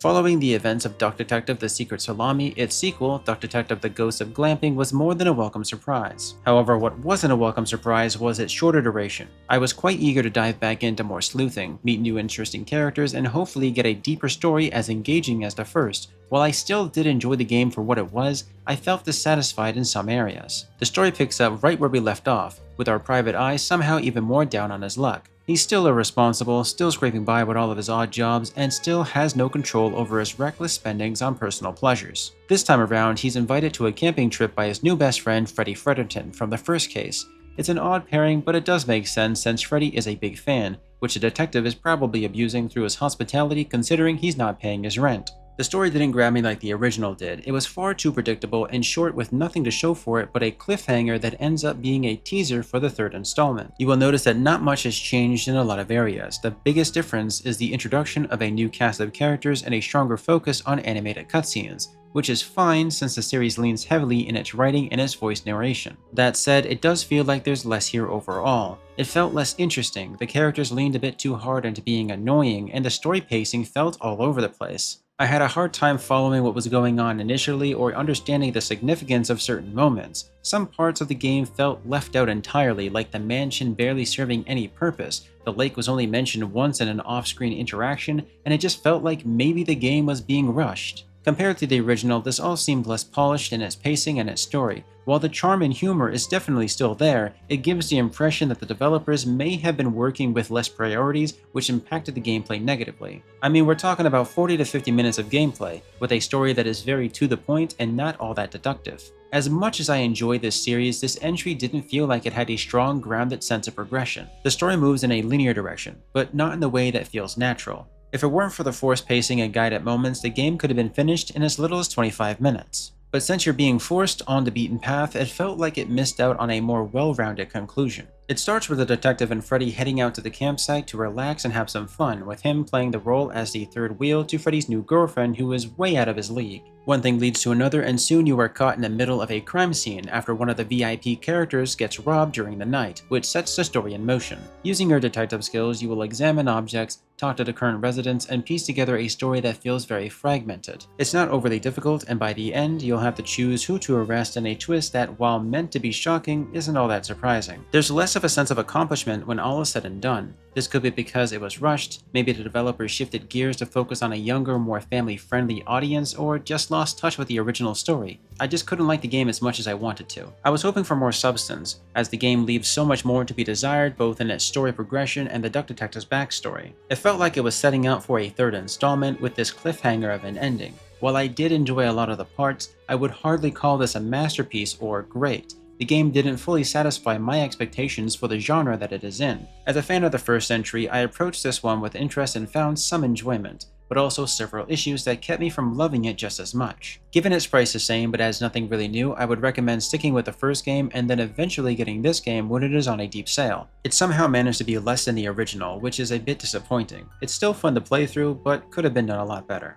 Following the events of Duck Detective The Secret Salami, its sequel, Duck Detective The Ghost of Glamping, was more than a welcome surprise. However, what wasn't a welcome surprise was its shorter duration. I was quite eager to dive back into more sleuthing, meet new interesting characters, and hopefully get a deeper story as engaging as the first. While I still did enjoy the game for what it was, I felt dissatisfied in some areas. The story picks up right where we left off, with our private eye somehow even more down on his luck. He's still irresponsible, still scraping by with all of his odd jobs, and still has no control over his reckless spendings on personal pleasures. This time around, he's invited to a camping trip by his new best friend Freddie Fredericton from the first case. It's an odd pairing, but it does make sense since Freddie is a big fan, which the detective is probably abusing through his hospitality considering he's not paying his rent. The story didn't grab me like the original did. It was far too predictable and short with nothing to show for it but a cliffhanger that ends up being a teaser for the third installment. You will notice that not much has changed in a lot of areas. The biggest difference is the introduction of a new cast of characters and a stronger focus on animated cutscenes, which is fine since the series leans heavily in its writing and its voice narration. That said, it does feel like there's less here overall. It felt less interesting, the characters leaned a bit too hard into being annoying, and the story pacing felt all over the place. I had a hard time following what was going on initially or understanding the significance of certain moments. Some parts of the game felt left out entirely, like the mansion barely serving any purpose. The lake was only mentioned once in an off-screen interaction, and it just felt like maybe the game was being rushed. Compared to the original, this all seemed less polished in its pacing and its story. While the charm and humor is definitely still there, it gives the impression that the developers may have been working with less priorities, which impacted the gameplay negatively. I mean, we're talking about 40 to 50 minutes of gameplay, with a story that is very to the point and not all that deductive. As much as I enjoy this series, this entry didn't feel like it had a strong, grounded sense of progression. The story moves in a linear direction, but not in the way that feels natural. If it weren't for the forced pacing and guided moments, the game could have been finished in as little as 25 minutes. But since you're being forced on the beaten path, it felt like it missed out on a more well-rounded conclusion. It starts with the detective and Freddy heading out to the campsite to relax and have some fun, with him playing the role as the third wheel to Freddy's new girlfriend who is way out of his league. One thing leads to another, and soon you are caught in the middle of a crime scene after one of the VIP characters gets robbed during the night, which sets the story in motion. Using your detective skills, you will examine objects, talk to the current residents, and piece together a story that feels very fragmented. It's not overly difficult, and by the end, you'll have to choose who to arrest in a twist that, while meant to be shocking, isn't all that surprising. There's less of a sense of accomplishment when all is said and done. This could be because it was rushed, maybe the developers shifted gears to focus on a younger, more family-friendly audience, or just lost touch with the original story. I just couldn't like the game as much as I wanted to. I was hoping for more substance, as the game leaves so much more to be desired both in its story progression and the Duck Detective's backstory. It felt like it was setting out for a third installment with this cliffhanger of an ending. While I did enjoy a lot of the parts, I would hardly call this a masterpiece or great. The game didn't fully satisfy my expectations for the genre that it is in. As a fan of the first entry, I approached this one with interest and found some enjoyment, but also several issues that kept me from loving it just as much. Given its price the same but adds nothing really new, I would recommend sticking with the first game and then eventually getting this game when it is on a deep sale. It somehow managed to be less than the original, which is a bit disappointing. It's still fun to play through, but could have been done a lot better.